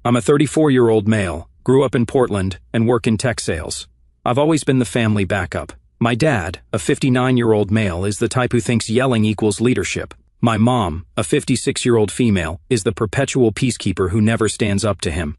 I'm a 34-year-old male, grew up in Portland, and work in tech sales. I've always been the family backup. My dad, a 59-year-old male, is the type who thinks yelling equals leadership. My mom, a 56-year-old female, is the perpetual peacekeeper who never stands up to him.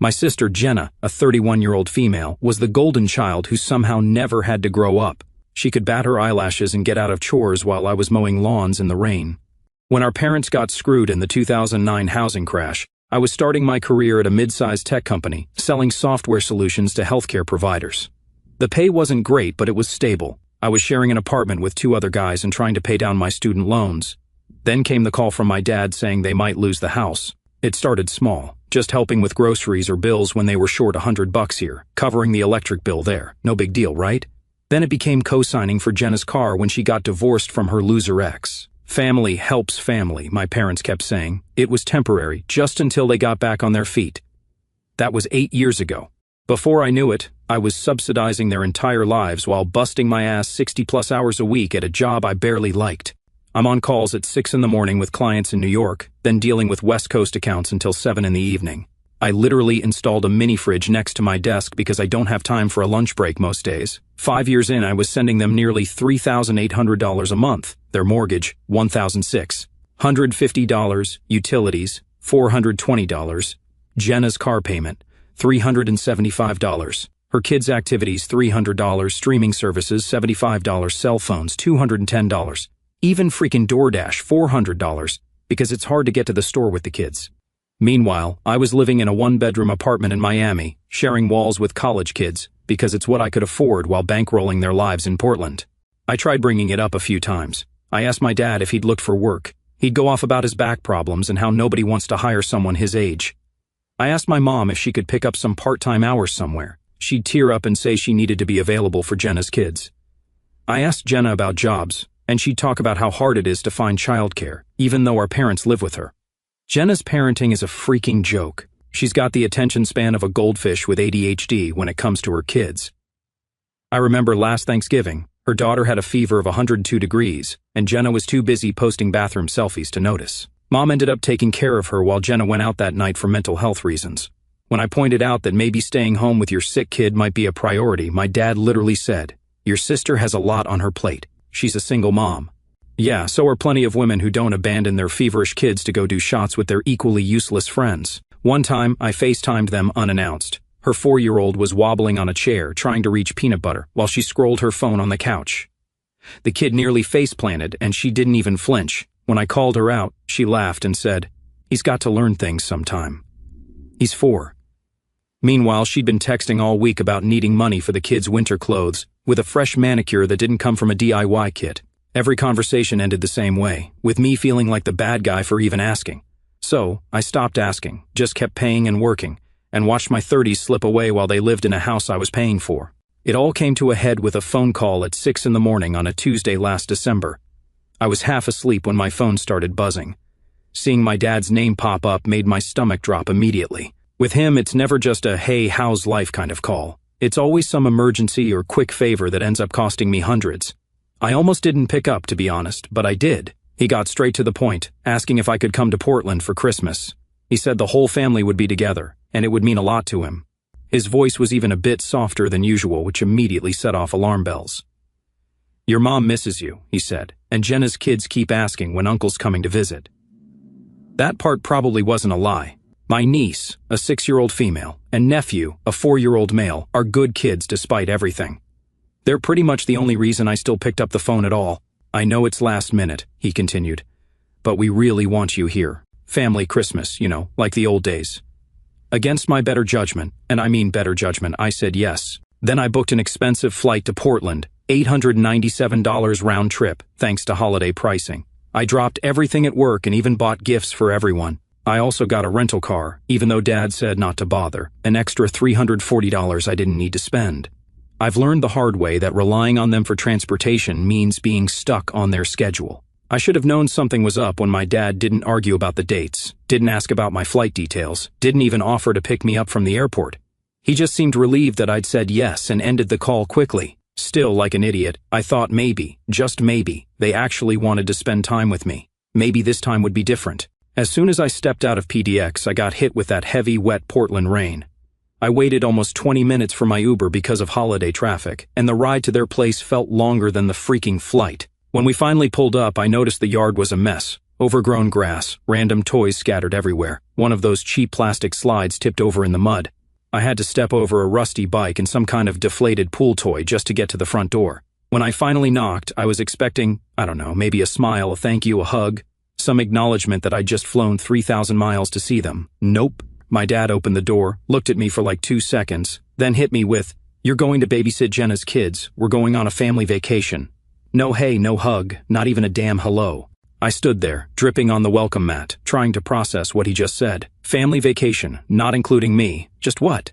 My sister Jenna, a 31-year-old female, was the golden child who somehow never had to grow up. She could bat her eyelashes and get out of chores while I was mowing lawns in the rain. When our parents got screwed in the 2009 housing crash, I was starting my career at a mid-sized tech company, selling software solutions to healthcare providers. The pay wasn't great, but it was stable. I was sharing an apartment with 2 other guys and trying to pay down my student loans. Then came the call from my dad saying they might lose the house. It started small, just helping with groceries or bills when they were short $100 here, covering the electric bill there. No big deal, right? Then it became co-signing for Jenna's car when she got divorced from her loser ex. Family helps family, my parents kept saying. It was temporary, just until they got back on their feet. That was 8 years ago. Before I knew it, I was subsidizing their entire lives while busting my ass 60+ hours a week at a job I barely liked. I'm on calls at 6 in the morning with clients in New York, then dealing with West Coast accounts until 7 in the evening. I literally installed a mini fridge next to my desk because I don't have time for a lunch break most days. 5 years in, I was sending them nearly $3,800 a month. Their mortgage, $1,600. $150, utilities, $420. Jenna's car payment, $375. Her kids' activities, $300. Streaming services, $75. Cell phones, $210. Even freaking DoorDash, $400, because it's hard to get to the store with the kids. Meanwhile, I was living in a 1-bedroom apartment in Miami, sharing walls with college kids, because it's what I could afford while bankrolling their lives in Portland. I tried bringing it up a few times. I asked my dad if he'd looked for work. He'd go off about his back problems and how nobody wants to hire someone his age. I asked my mom if she could pick up some part-time hours somewhere. She'd tear up and say she needed to be available for Jenna's kids. I asked Jenna about jobs, and she'd talk about how hard it is to find childcare, even though our parents live with her. Jenna's parenting is a freaking joke. She's got the attention span of a goldfish with ADHD when it comes to her kids. I remember last Thanksgiving, her daughter had a fever of 102 degrees, and Jenna was too busy posting bathroom selfies to notice. Mom ended up taking care of her while Jenna went out that night for mental health reasons. When I pointed out that maybe staying home with your sick kid might be a priority, my dad literally said, "Your sister has a lot on her plate. She's a single mom." Yeah, so are plenty of women who don't abandon their feverish kids to go do shots with their equally useless friends. One time, I FaceTimed them unannounced. Her 4-year-old was wobbling on a chair, trying to reach peanut butter, while she scrolled her phone on the couch. The kid nearly face-planted, and she didn't even flinch. When I called her out, she laughed and said, "He's got to learn things sometime. He's 4. Meanwhile, she'd been texting all week about needing money for the kids' winter clothes, with a fresh manicure that didn't come from a DIY kit. Every conversation ended the same way, with me feeling like the bad guy for even asking. So, I stopped asking, just kept paying and working, and watched my 30s slip away while they lived in a house I was paying for. It all came to a head with a phone call at 6 in the morning on a Tuesday last December. I was half asleep when my phone started buzzing. Seeing my dad's name pop up made my stomach drop immediately. With him, it's never just a "hey, how's life" kind of call. It's always some emergency or quick favor that ends up costing me hundreds. I almost didn't pick up, to be honest, but I did. He got straight to the point, asking if I could come to Portland for Christmas. He said the whole family would be together, and it would mean a lot to him. His voice was even a bit softer than usual, which immediately set off alarm bells. "Your mom misses you," he said, "and Jenna's kids keep asking when Uncle's coming to visit." That part probably wasn't a lie. My niece, a 6-year-old female, and nephew, a 4-year-old male, are good kids despite everything. They're pretty much the only reason I still picked up the phone at all. "I know it's last minute," he continued, "but we really want you here. Family Christmas, you know, like the old days." Against my better judgment, and I mean better judgment, I said yes. Then I booked an expensive flight to Portland, $897 round trip, thanks to holiday pricing. I dropped everything at work and even bought gifts for everyone. I also got a rental car, even though Dad said not to bother, an extra $340 I didn't need to spend. I've learned the hard way that relying on them for transportation means being stuck on their schedule. I should have known something was up when my dad didn't argue about the dates, didn't ask about my flight details, didn't even offer to pick me up from the airport. He just seemed relieved that I'd said yes and ended the call quickly. Still, like an idiot, I thought maybe, just maybe, they actually wanted to spend time with me. Maybe this time would be different. As soon as I stepped out of PDX, I got hit with that heavy, wet Portland rain. I waited almost 20 minutes for my Uber because of holiday traffic, and the ride to their place felt longer than the freaking flight. When we finally pulled up, I noticed the yard was a mess. Overgrown grass, random toys scattered everywhere. One of those cheap plastic slides tipped over in the mud. I had to step over a rusty bike and some kind of deflated pool toy just to get to the front door. When I finally knocked, I was expecting, I don't know, maybe a smile, a thank you, a hug, some acknowledgement that I'd just flown 3,000 miles to see them. Nope. My dad opened the door, looked at me for like 2 seconds, then hit me with, "You're going to babysit Jenna's kids. We're going on a family vacation." No hey, no hug, not even a damn hello. I stood there, dripping on the welcome mat, trying to process what he just said. Family vacation, not including me. Just what?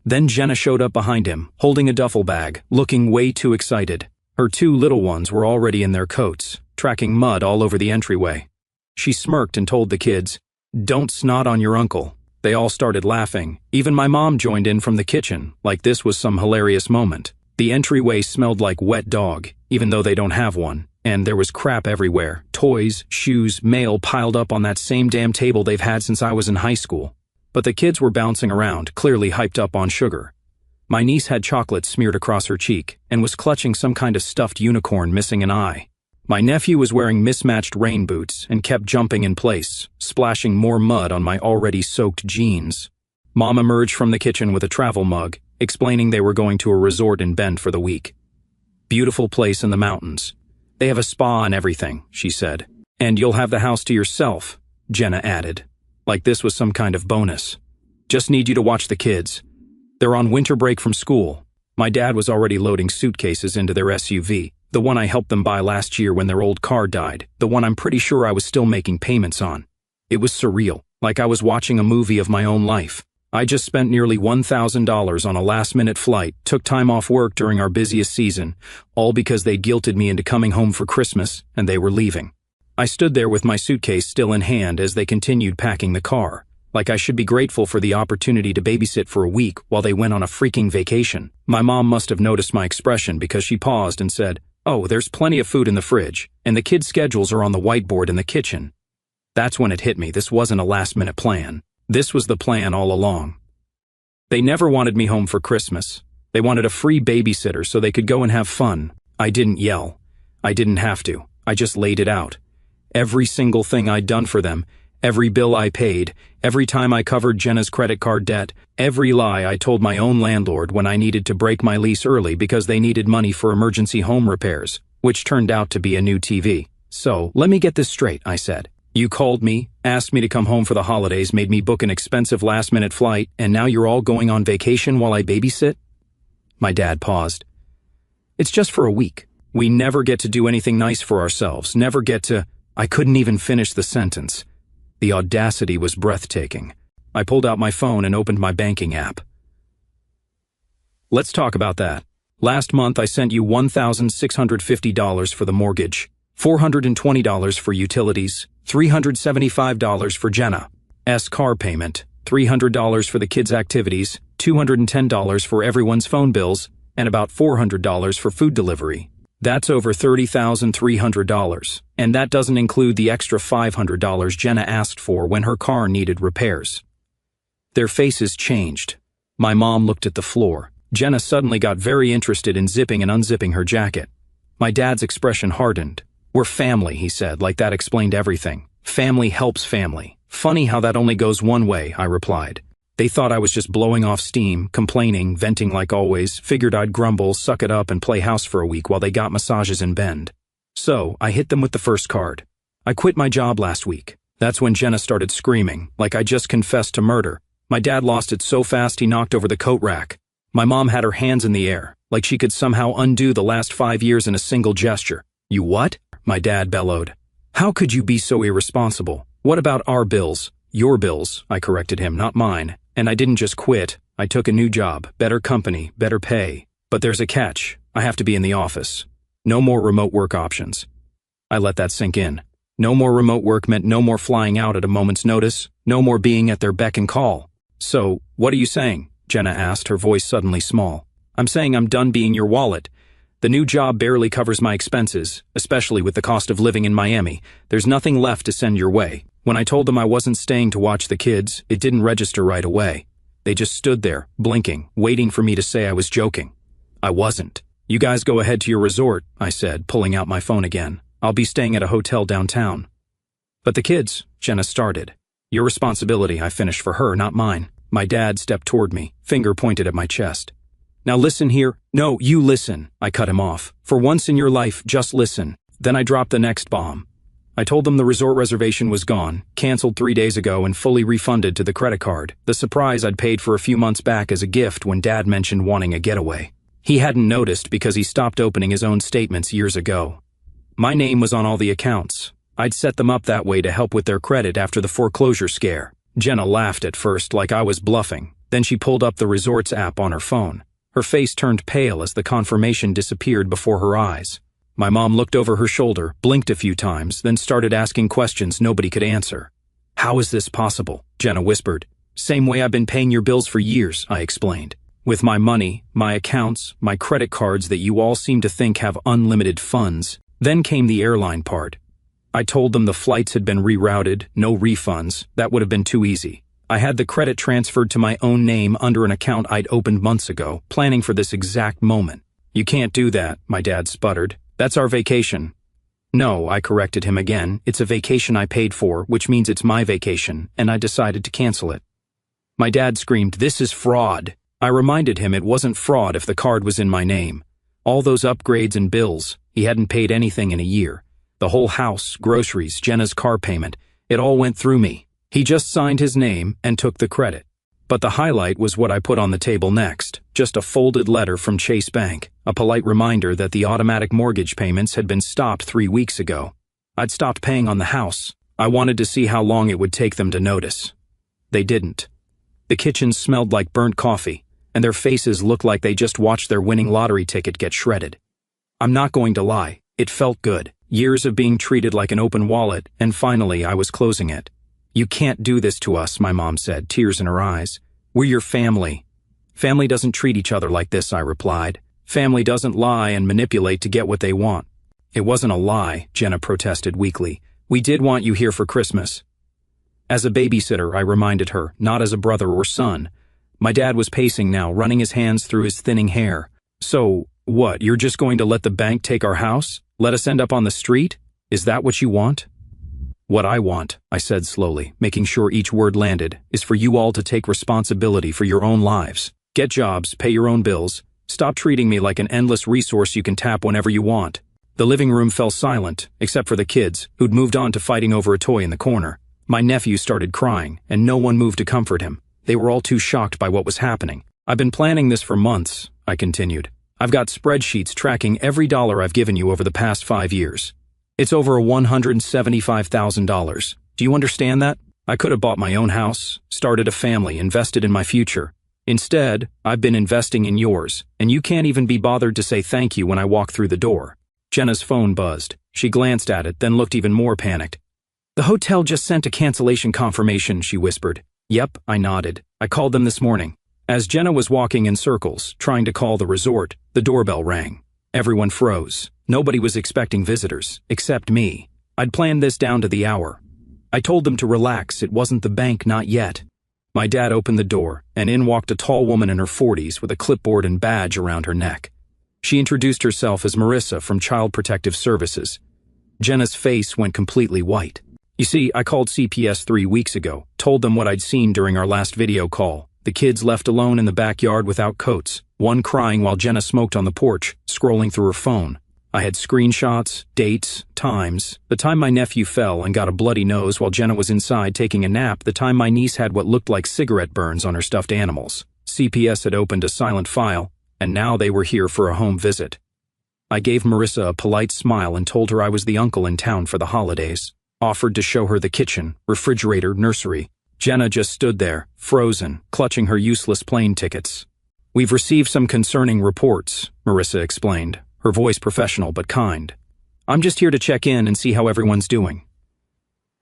Then Jenna showed up behind him, holding a duffel bag, looking way too excited. Her 2 little ones were already in their coats, tracking mud all over the entryway. She smirked and told the kids, "Don't snot on your uncle." They all started laughing. Even my mom joined in from the kitchen, like this was some hilarious moment. The entryway smelled like wet dog, even though they don't have one. And there was crap everywhere. Toys, shoes, mail piled up on that same damn table they've had since I was in high school. But the kids were bouncing around, clearly hyped up on sugar. My niece had chocolate smeared across her cheek, and was clutching some kind of stuffed unicorn missing an eye. My nephew was wearing mismatched rain boots and kept jumping in place, splashing more mud on my already soaked jeans. Mom emerged from the kitchen with a travel mug, explaining they were going to a resort in Bend for the week. "Beautiful place in the mountains. They have a spa and everything," she said. "And you'll have the house to yourself," Jenna added, like this was some kind of bonus. "Just need you to watch the kids. They're on winter break from school." My dad was already loading suitcases into their SUV, the one I helped them buy last year when their old car died, the one I'm pretty sure I was still making payments on. It was surreal, like I was watching a movie of my own life. I just spent nearly $1,000 on a last-minute flight, took time off work during our busiest season, all because they guilted me into coming home for Christmas, and they were leaving. I stood there with my suitcase still in hand as they continued packing the car, like I should be grateful for the opportunity to babysit for a week while they went on a freaking vacation. My mom must have noticed my expression because she paused and said, "Oh, there's plenty of food in the fridge, and the kids' schedules are on the whiteboard in the kitchen." That's when it hit me. This wasn't a last-minute plan. This was the plan all along. They never wanted me home for Christmas. They wanted a free babysitter so they could go and have fun. I didn't yell. I didn't have to. I just laid it out. Every single thing I'd done for them, every bill I paid, every time I covered Jenna's credit card debt, every lie I told my own landlord when I needed to break my lease early because they needed money for emergency home repairs, which turned out to be a new TV. "So, let me get this straight," I said. "You called me, asked me to come home for the holidays, made me book an expensive last-minute flight, and now you're all going on vacation while I babysit?" My dad paused. "It's just for a week. We never get to do anything nice for ourselves, never get to—" I couldn't even finish the sentence. The audacity was breathtaking. I pulled out my phone and opened my banking app. "Let's talk about that. Last month I sent you $1,650 for the mortgage, $420 for utilities, $375 for Jenna's car payment, $300 for the kids' activities, $210 for everyone's phone bills, and about $400 for food delivery. That's over $30,300, and that doesn't include the extra $500 Jenna asked for when her car needed repairs." Their faces changed. My mom looked at the floor. Jenna suddenly got very interested in zipping and unzipping her jacket. My dad's expression hardened. "We're family," he said, like that explained everything. "Family helps family." "Funny how that only goes one way," I replied. They thought I was just blowing off steam, complaining, venting like always, figured I'd grumble, suck it up, and play house for a week while they got massages in Bend. So, I hit them with the first card. "I quit my job last week." That's when Jenna started screaming, like I just confessed to murder. My dad lost it so fast he knocked over the coat rack. My mom had her hands in the air, like she could somehow undo the last 5 years in a single gesture. "You what?" my dad bellowed. "How could you be so irresponsible? What about our bills?" "Your bills," I corrected him, "not mine. And I didn't just quit. I took a new job, better company, better pay. But there's a catch. I have to be in the office. No more remote work options." I let that sink in. No more remote work meant no more flying out at a moment's notice, no more being at their beck and call. "So, what are you saying?" Jenna asked, her voice suddenly small. "I'm saying I'm done being your wallet. The new job barely covers my expenses, especially with the cost of living in Miami. There's nothing left to send your way. When I told them I wasn't staying to watch the kids, it didn't register right away. They just stood there, blinking, waiting for me to say I was joking. I wasn't. You guys go ahead to your resort, I said, pulling out my phone again. I'll be staying at a hotel downtown. But the kids, Jenna started. Your responsibility, I finished for her, not mine. My dad stepped toward me, finger pointed at my chest. Now listen here. No, you listen, I cut him off. For once in your life, just listen. Then I dropped the next bomb. I told them the resort reservation was gone, canceled 3 days ago and fully refunded to the credit card, the surprise I'd paid for a few months back as a gift when Dad mentioned wanting a getaway. He hadn't noticed because he stopped opening his own statements years ago. My name was on all the accounts. I'd set them up that way to help with their credit after the foreclosure scare. Jenna laughed at first like I was bluffing. Then she pulled up the resort's app on her phone. Her face turned pale as the confirmation disappeared before her eyes. My mom looked over her shoulder, blinked a few times, then started asking questions nobody could answer. How is this possible? Jenna whispered. Same way I've been paying your bills for years, I explained. With my money, my accounts, my credit cards that you all seem to think have unlimited funds. Then came the airline part. I told them the flights had been rerouted, no refunds. That would have been too easy. I had the credit transferred to my own name under an account I'd opened months ago, planning for this exact moment. You can't do that, my dad sputtered. That's our vacation. No, I corrected him again. It's a vacation I paid for, which means it's my vacation, and I decided to cancel it. My dad screamed, "This is fraud." I reminded him it wasn't fraud if the card was in my name. All those upgrades and bills, he hadn't paid anything in a year. The whole house, groceries, Jenna's car payment, it all went through me. He just signed his name and took the credit. But the highlight was what I put on the table next, just a folded letter from Chase Bank, a polite reminder that the automatic mortgage payments had been stopped 3 weeks ago. I'd stopped paying on the house. I wanted to see how long it would take them to notice. They didn't. The kitchen smelled like burnt coffee, and their faces looked like they just watched their winning lottery ticket get shredded. I'm not going to lie, it felt good. Years of being treated like an open wallet, and finally I was closing it. You can't do this to us, my mom said, tears in her eyes. We're your family. Family doesn't treat each other like this, I replied. Family doesn't lie and manipulate to get what they want. It wasn't a lie, Jenna protested weakly. We did want you here for Christmas. As a babysitter, I reminded her, not as a brother or son. My dad was pacing now, running his hands through his thinning hair. So, what, you're just going to let the bank take our house? Let us end up on the street? Is that what you want? What I want, I said slowly, making sure each word landed, is for you all to take responsibility for your own lives. Get jobs, pay your own bills. Stop treating me like an endless resource you can tap whenever you want. The living room fell silent, except for the kids, who'd moved on to fighting over a toy in the corner. My nephew started crying, and no one moved to comfort him. They were all too shocked by what was happening. I've been planning this for months, I continued. I've got spreadsheets tracking every dollar I've given you over the past 5 years. It's over $175,000. Do you understand that? I could have bought my own house, started a family, invested in my future. Instead, I've been investing in yours, and you can't even be bothered to say thank you when I walk through the door. Jenna's phone buzzed. She glanced at it, then looked even more panicked. The hotel just sent a cancellation confirmation, she whispered. Yep, I nodded. I called them this morning. As Jenna was walking in circles, trying to call the resort, the doorbell rang. Everyone froze. Nobody was expecting visitors, except me. I'd planned this down to the hour. I told them to relax, it wasn't the bank, not yet. My dad opened the door, and in walked a tall woman in her 40s with a clipboard and badge around her neck. She introduced herself as Marissa from Child Protective Services. Jenna's face went completely white. You see, I called CPS 3 weeks ago, told them what I'd seen during our last video call. The kids left alone in the backyard without coats, one crying while Jenna smoked on the porch, scrolling through her phone. I had screenshots, dates, times, the time my nephew fell and got a bloody nose while Jenna was inside taking a nap, the time my niece had what looked like cigarette burns on her stuffed animals. CPS had opened a silent file, and now they were here for a home visit. I gave Marissa a polite smile and told her I was the uncle in town for the holidays. Offered to show her the kitchen, refrigerator, nursery. Jenna just stood there, frozen, clutching her useless plane tickets. We've received some concerning reports, Marissa explained, her voice professional but kind. I'm just here to check in and see how everyone's doing.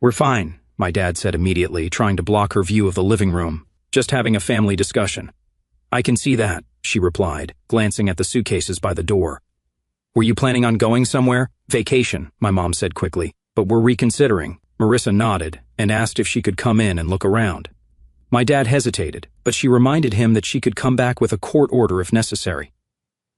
We're fine, my dad said immediately, trying to block her view of the living room. Just having a family discussion. I can see that, she replied, glancing at the suitcases by the door. Were you planning on going somewhere? Vacation, my mom said quickly. But we're reconsidering. Marissa nodded and asked if she could come in and look around. My dad hesitated, but she reminded him that she could come back with a court order if necessary.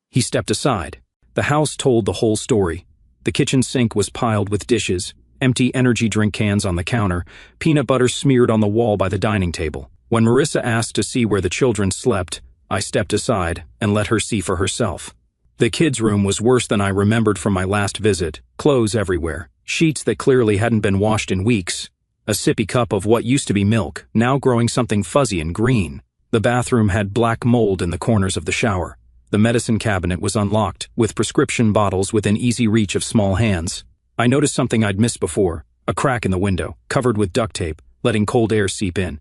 He stepped aside. The house told the whole story. The kitchen sink was piled with dishes, empty energy drink cans on the counter, peanut butter smeared on the wall by the dining table. When Marissa asked to see where the children slept, I stepped aside and let her see for herself. The kids' room was worse than I remembered from my last visit. Clothes everywhere, sheets that clearly hadn't been washed in weeks, a sippy cup of what used to be milk, now growing something fuzzy and green. The bathroom had black mold in the corners of the shower. The medicine cabinet was unlocked, with prescription bottles within easy reach of small hands. I noticed something I'd missed before, a crack in the window, covered with duct tape, letting cold air seep in.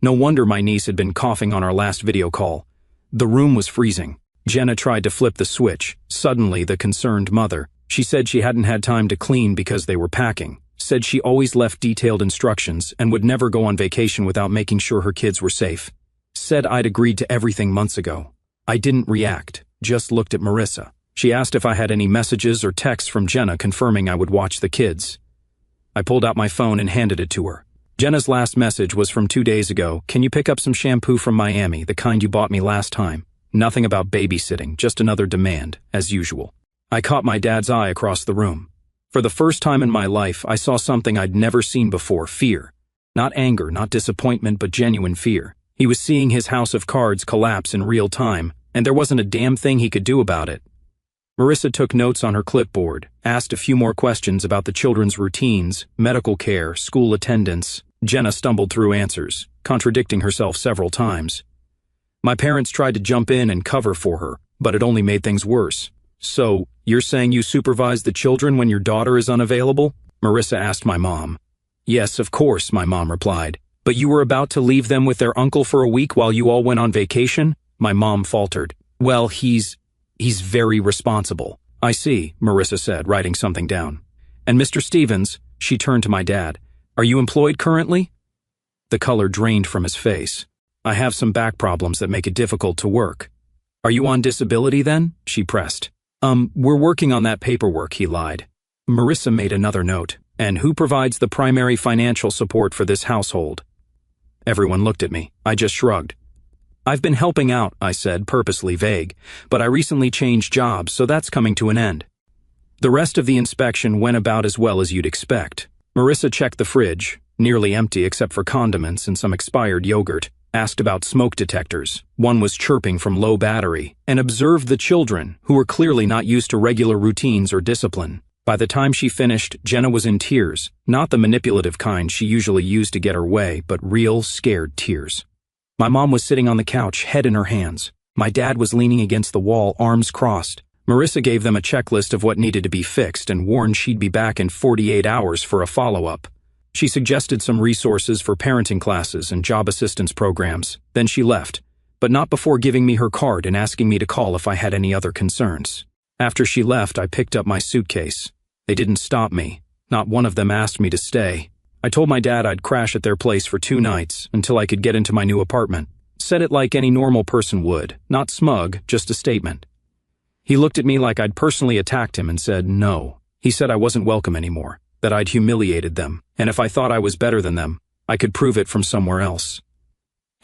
No wonder my niece had been coughing on our last video call. The room was freezing. Jenna tried to flip the switch. Suddenly, the concerned mother. She said she hadn't had time to clean because they were packing. Said she always left detailed instructions and would never go on vacation without making sure her kids were safe. Said I'd agreed to everything months ago. I didn't react, just looked at Marissa. She asked if I had any messages or texts from Jenna confirming I would watch the kids. I pulled out my phone and handed it to her. Jenna's last message was from 2 days ago. Can you pick up some shampoo from Miami, the kind you bought me last time? Nothing about babysitting, just another demand, as usual. I caught my dad's eye across the room. For the first time in my life, I saw something I'd never seen before, fear. Not anger, not disappointment, but genuine fear. He was seeing his house of cards collapse in real time, and there wasn't a damn thing he could do about it. Marissa took notes on her clipboard, asked a few more questions about the children's routines, medical care, school attendance. Jenna stumbled through answers, contradicting herself several times. My parents tried to jump in and cover for her, but it only made things worse. So, you're saying you supervise the children when your daughter is unavailable? Marissa asked my mom. Yes, of course, my mom replied. But you were about to leave them with their uncle for a week while you all went on vacation? My mom faltered. Well, he's very responsible. I see, Marissa said, writing something down. And Mr. Stevens, she turned to my dad. Are you employed currently? The color drained from his face. I have some back problems that make it difficult to work. Are you on disability then? She pressed. We're working on that paperwork, he lied. Marissa made another note. And who provides the primary financial support for this household? Everyone looked at me. I just shrugged. I've been helping out, I said, purposely vague, but I recently changed jobs, so that's coming to an end. The rest of the inspection went about as well as you'd expect. Marissa checked the fridge, nearly empty except for condiments and some expired yogurt, asked about smoke detectors. One was chirping from low battery, and observed the children, who were clearly not used to regular routines or discipline. By the time she finished, Jenna was in tears, not the manipulative kind she usually used to get her way, but real, scared tears. My mom was sitting on the couch, head in her hands. My dad was leaning against the wall, arms crossed. Marissa gave them a checklist of what needed to be fixed and warned she'd be back in 48 hours for a follow-up. She suggested some resources for parenting classes and job assistance programs. Then she left, but not before giving me her card and asking me to call if I had any other concerns. After she left, I picked up my suitcase. They didn't stop me. Not one of them asked me to stay. I told my dad I'd crash at their place for 2 nights until I could get into my new apartment. Said it like any normal person would, not smug, just a statement. He looked at me like I'd personally attacked him and said no. He said I wasn't welcome anymore, that I'd humiliated them, and if I thought I was better than them, I could prove it from somewhere else.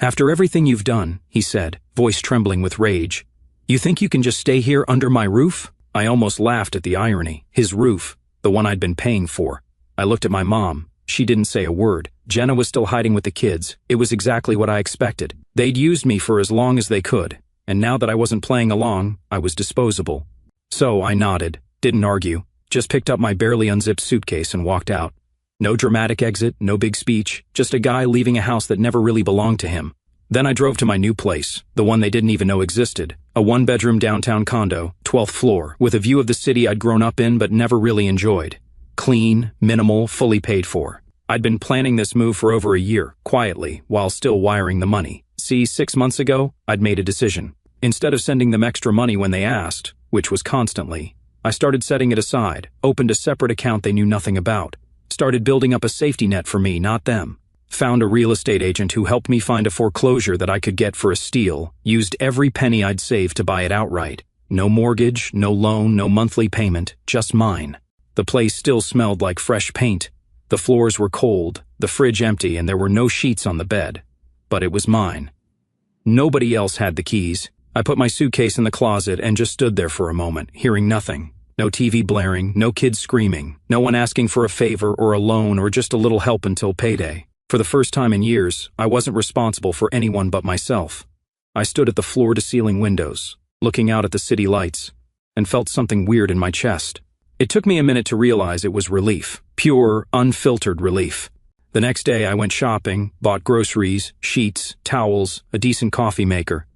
After everything you've done, he said, voice trembling with rage, you think you can just stay here under my roof? I almost laughed at the irony. His roof, the one I'd been paying for. I looked at my mom. She didn't say a word. Jenna was still hiding with the kids. It was exactly what I expected. They'd used me for as long as they could, and now that I wasn't playing along, I was disposable. So I nodded, didn't argue, just picked up my barely unzipped suitcase and walked out. No dramatic exit, no big speech, just a guy leaving a house that never really belonged to him. Then I drove to my new place, the one they didn't even know existed, a 1-bedroom downtown condo, 12th floor, with a view of the city I'd grown up in but never really enjoyed. Clean, minimal, fully paid for. I'd been planning this move for over a year, quietly, while still wiring the money. See, 6 months ago, I'd made a decision. Instead of sending them extra money when they asked, which was constantly, I started setting it aside, opened a separate account they knew nothing about, started building up a safety net for me, not them. Found a real estate agent who helped me find a foreclosure that I could get for a steal, used every penny I'd saved to buy it outright. No mortgage, no loan, no monthly payment, just mine. The place still smelled like fresh paint. The floors were cold, the fridge empty, and there were no sheets on the bed. But it was mine. Nobody else had the keys. I put my suitcase in the closet and just stood there for a moment, hearing nothing. No TV blaring, no kids screaming, no one asking for a favor or a loan or just a little help until payday. For the first time in years, I wasn't responsible for anyone but myself. I stood at the floor-to-ceiling windows, looking out at the city lights, and felt something weird in my chest. It took me a minute to realize it was relief. Pure, unfiltered relief. The next day I went shopping, bought groceries, sheets, towels, a decent coffee maker.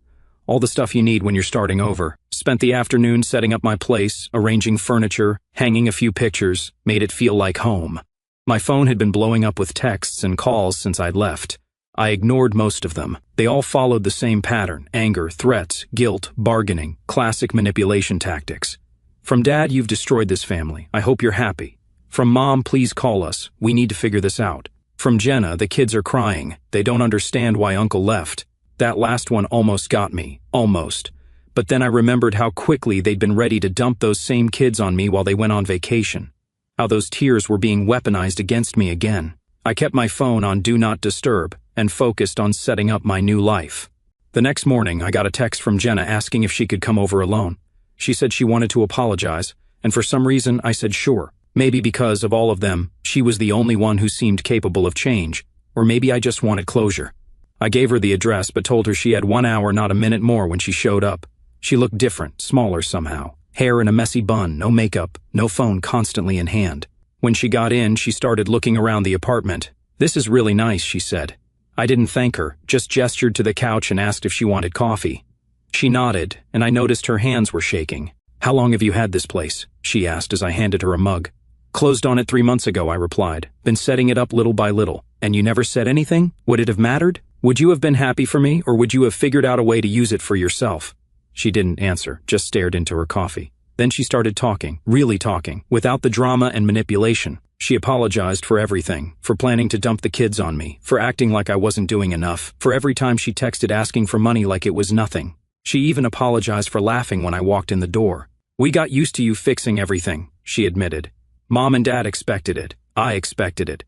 All the stuff you need when you're starting over. Spent the afternoon setting up my place, arranging furniture, hanging a few pictures, made it feel like home. My phone had been blowing up with texts and calls since I'd left. I ignored most of them. They all followed the same pattern: anger, threats, guilt, bargaining, classic manipulation tactics. From Dad, you've destroyed this family. I hope you're happy. From Mom, please call us. We need to figure this out. From Jenna, the kids are crying. They don't understand why Uncle left. That last one almost got me. Almost. But then I remembered how quickly they'd been ready to dump those same kids on me while they went on vacation. How those tears were being weaponized against me again. I kept my phone on Do Not Disturb and focused on setting up my new life. The next morning, I got a text from Jenna asking if she could come over alone. She said she wanted to apologize, and for some reason I said sure. Maybe because of all of them, she was the only one who seemed capable of change, or maybe I just wanted closure. I gave her the address but told her she had 1 hour, not a minute more when she showed up. She looked different, smaller somehow. Hair in a messy bun, no makeup, no phone constantly in hand. When she got in, she started looking around the apartment. "This is really nice," she said. I didn't thank her, just gestured to the couch and asked if she wanted coffee. She nodded, and I noticed her hands were shaking. "How long have you had this place?" she asked as I handed her a mug. "Closed on it 3 months ago," I replied. "Been setting it up little by little. And you never said anything? Would it have mattered? Would you have been happy for me, or would you have figured out a way to use it for yourself?" She didn't answer, just stared into her coffee. Then she started talking, really talking, without the drama and manipulation. She apologized for everything, for planning to dump the kids on me, for acting like I wasn't doing enough, for every time she texted asking for money like it was nothing. She even apologized for laughing when I walked in the door. "We got used to you fixing everything," she admitted. "Mom and Dad expected it. I expected it.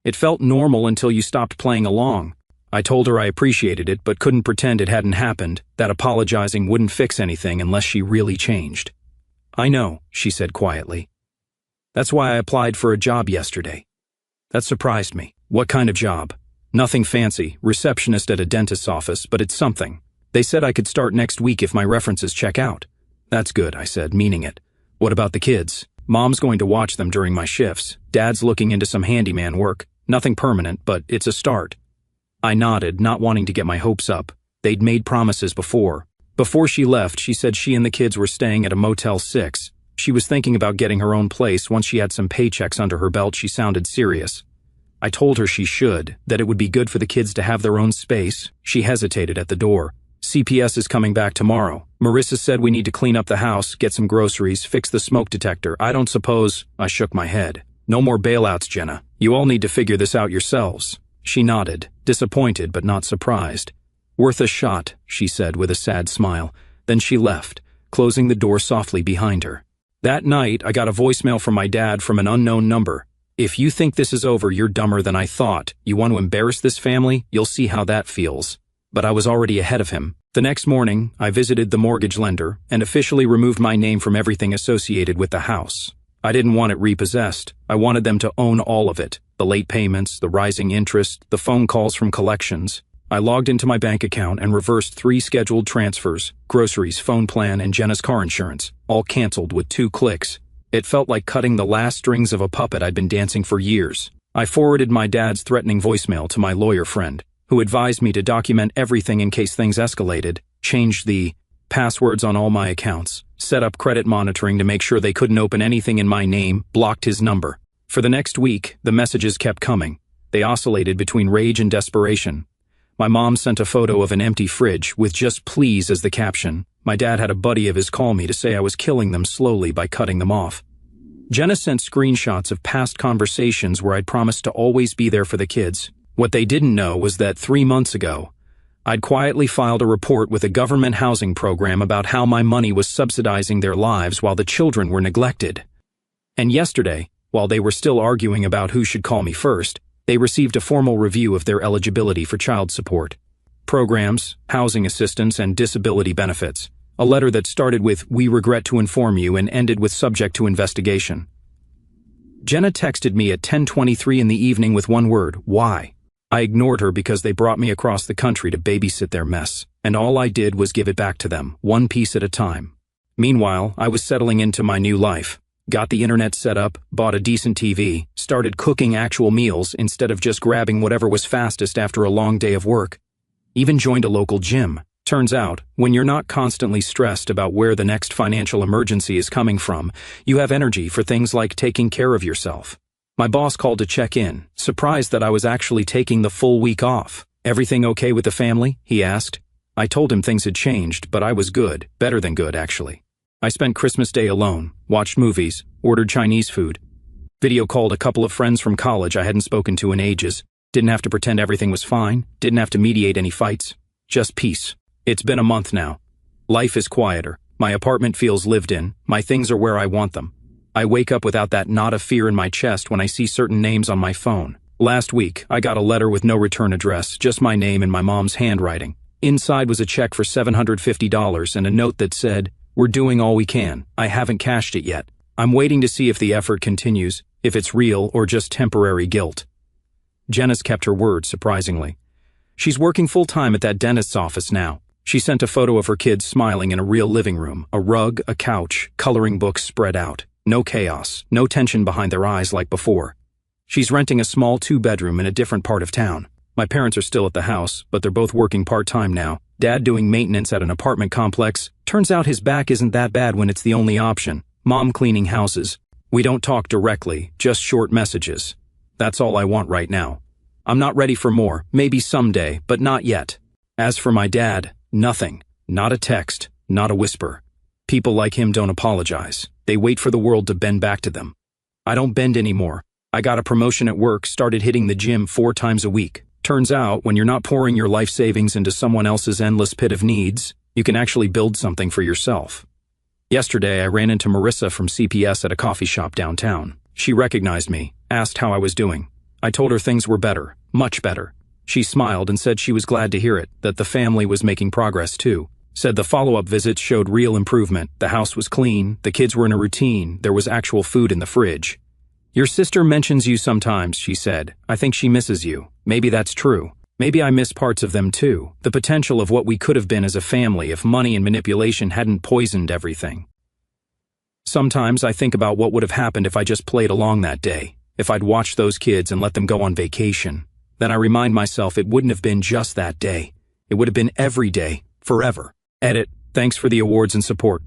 It felt normal until you stopped playing along." I told her I appreciated it but couldn't pretend it hadn't happened, that apologizing wouldn't fix anything unless she really changed. "I know," she said quietly. "That's why I applied for a job yesterday." That surprised me. "What kind of job?" "Nothing fancy, receptionist at a dentist's office, but it's something. They said I could start next week if my references check out." "That's good," I said, meaning it. "What about the kids?" "Mom's going to watch them during my shifts. Dad's looking into some handyman work. Nothing permanent, but it's a start." I nodded, not wanting to get my hopes up. They'd made promises before. Before she left, she said she and the kids were staying at a Motel 6. She was thinking about getting her own place once she had some paychecks under her belt. She sounded serious. I told her she should, that it would be good for the kids to have their own space. She hesitated at the door. "CPS is coming back tomorrow. Marissa said we need to clean up the house, get some groceries, fix the smoke detector. I don't suppose—" I shook my head. "No more bailouts, Jenna. You all need to figure this out yourselves." She nodded, disappointed but not surprised. "Worth a shot," she said with a sad smile. Then she left, closing the door softly behind her. That night, I got a voicemail from my dad from an unknown number. "If you think this is over, you're dumber than I thought. You want to embarrass this family? You'll see how that feels." But I was already ahead of him. The next morning, I visited the mortgage lender and officially removed my name from everything associated with the house. I didn't want it repossessed. I wanted them to own all of it. The late payments, the rising interest, the phone calls from collections. I logged into my bank account and reversed 3 scheduled transfers: groceries, phone plan, and Jenna's car insurance, all canceled with 2 clicks. It felt like cutting the last strings of a puppet I'd been dancing for years. I forwarded my dad's threatening voicemail to my lawyer friend, who advised me to document everything in case things escalated, changed the passwords on all my accounts, set up credit monitoring to make sure they couldn't open anything in my name, blocked his number. For the next week, the messages kept coming. They oscillated between rage and desperation. My mom sent a photo of an empty fridge with just "please" as the caption. My dad had a buddy of his call me to say I was killing them slowly by cutting them off. Jenna sent screenshots of past conversations where I'd promised to always be there for the kids. What they didn't know was that 3 months ago, I'd quietly filed a report with a government housing program about how my money was subsidizing their lives while the children were neglected. And yesterday, while they were still arguing about who should call me first, they received a formal review of their eligibility for child support, programs, housing assistance, and disability benefits. A letter that started with, "We regret to inform you," and ended with, "subject to investigation." Jenna texted me at 10:23 in the evening with one word, "Why?" I ignored her because they brought me across the country to babysit their mess, and all I did was give it back to them, one piece at a time. Meanwhile, I was settling into my new life. Got the internet set up, bought a decent TV, started cooking actual meals instead of just grabbing whatever was fastest after a long day of work. Even joined a local gym. Turns out, when you're not constantly stressed about where the next financial emergency is coming from, you have energy for things like taking care of yourself. My boss called to check in, surprised that I was actually taking the full week off. "Everything okay with the family?" he asked. I told him things had changed, but I was good, better than good actually. I spent Christmas Day alone, watched movies, ordered Chinese food, video called a couple of friends from college I hadn't spoken to in ages, didn't have to pretend everything was fine, didn't have to mediate any fights, just peace. It's been a month now. Life is quieter, my apartment feels lived in, my things are where I want them. I wake up without that knot of fear in my chest when I see certain names on my phone. Last week, I got a letter with no return address, just my name in my mom's handwriting. Inside was a check for $750 and a note that said, "We're doing all we can. I haven't cashed it yet. I'm waiting to see if the effort continues, if it's real or just temporary guilt." Jenna's kept her word, surprisingly. She's working full-time at that dentist's office now. She sent a photo of her kids smiling in a real living room, a rug, a couch, coloring books spread out. No chaos, no tension behind their eyes like before. She's renting a small 2-bedroom in a different part of town. My parents are still at the house, but they're both working part-time now. Dad doing maintenance at an apartment complex. Turns out his back isn't that bad when it's the only option. Mom cleaning houses. We don't talk directly, just short messages. That's all I want right now. I'm not ready for more, maybe someday, but not yet. As for my dad, nothing. Not a text, not a whisper. People like him don't apologize. They wait for the world to bend back to them. I don't bend anymore. I got a promotion at work, started hitting the gym 4 times a week. Turns out, when you're not pouring your life savings into someone else's endless pit of needs, you can actually build something for yourself. Yesterday, I ran into Marissa from CPS at a coffee shop downtown. She recognized me, asked how I was doing. I told her things were better, much better. She smiled and said she was glad to hear it, that the family was making progress too. Said the follow-up visits showed real improvement. The house was clean, the kids were in a routine, there was actual food in the fridge. "Your sister mentions you sometimes," she said. "I think she misses you. Maybe that's true. Maybe I miss parts of them too. The potential of what we could have been as a family if money and manipulation hadn't poisoned everything. Sometimes I think about what would have happened if I just played along that day, if I'd watched those kids and let them go on vacation. Then I remind myself it wouldn't have been just that day. It would have been every day, forever." Edit. Thanks for the awards and support.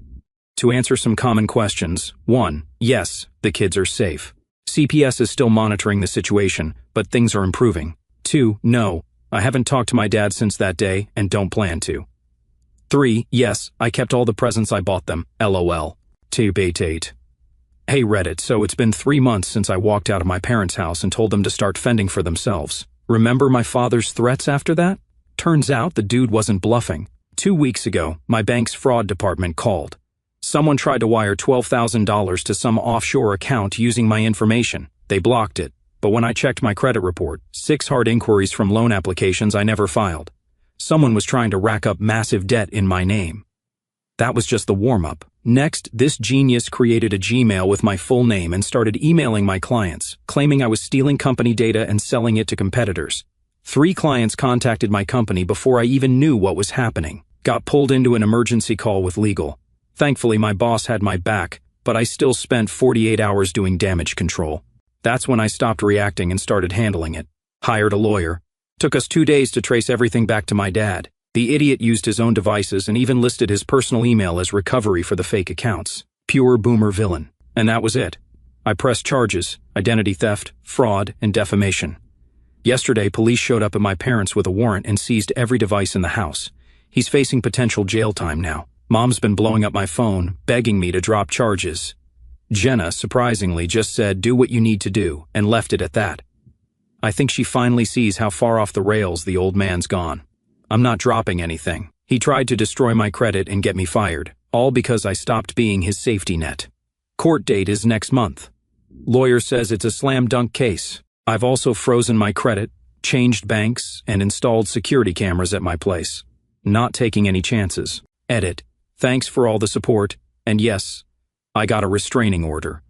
To answer some common questions. 1. Yes, the kids are safe. CPS is still monitoring the situation, but things are improving. 2. No, I haven't talked to my dad since that day and don't plan to. 3. Yes, I kept all the presents I bought them. LOL. 2. Babysit. Hey Reddit, so it's been 3 months since I walked out of my parents' house and told them to start fending for themselves. Remember my father's threats after that? Turns out the dude wasn't bluffing. 2 weeks ago, my bank's fraud department called. Someone tried to wire $12,000 to some offshore account using my information. They blocked it, but when I checked my credit report, 6 hard inquiries from loan applications I never filed. Someone was trying to rack up massive debt in my name. That was just the warm-up. Next, this genius created a Gmail with my full name and started emailing my clients, claiming I was stealing company data and selling it to competitors. 3 clients contacted my company before I even knew what was happening. Got pulled into an emergency call with legal. Thankfully, my boss had my back, but I still spent 48 hours doing damage control. That's when I stopped reacting and started handling it. Hired a lawyer. Took us 2 days to trace everything back to my dad. The idiot used his own devices and even listed his personal email as recovery for the fake accounts. Pure boomer villain. And that was it. I pressed charges, identity theft, fraud, and defamation. Yesterday, police showed up at my parents' with a warrant and seized every device in the house. He's facing potential jail time now. Mom's been blowing up my phone, begging me to drop charges. Jenna, surprisingly, just said, "Do what you need to do," and left it at that. I think she finally sees how far off the rails the old man's gone. I'm not dropping anything. He tried to destroy my credit and get me fired, all because I stopped being his safety net. Court date is next month. Lawyer says it's a slam dunk case. I've also frozen my credit, changed banks, and installed security cameras at my place. Not taking any chances. Edit. Thanks for all the support, and yes, I got a restraining order.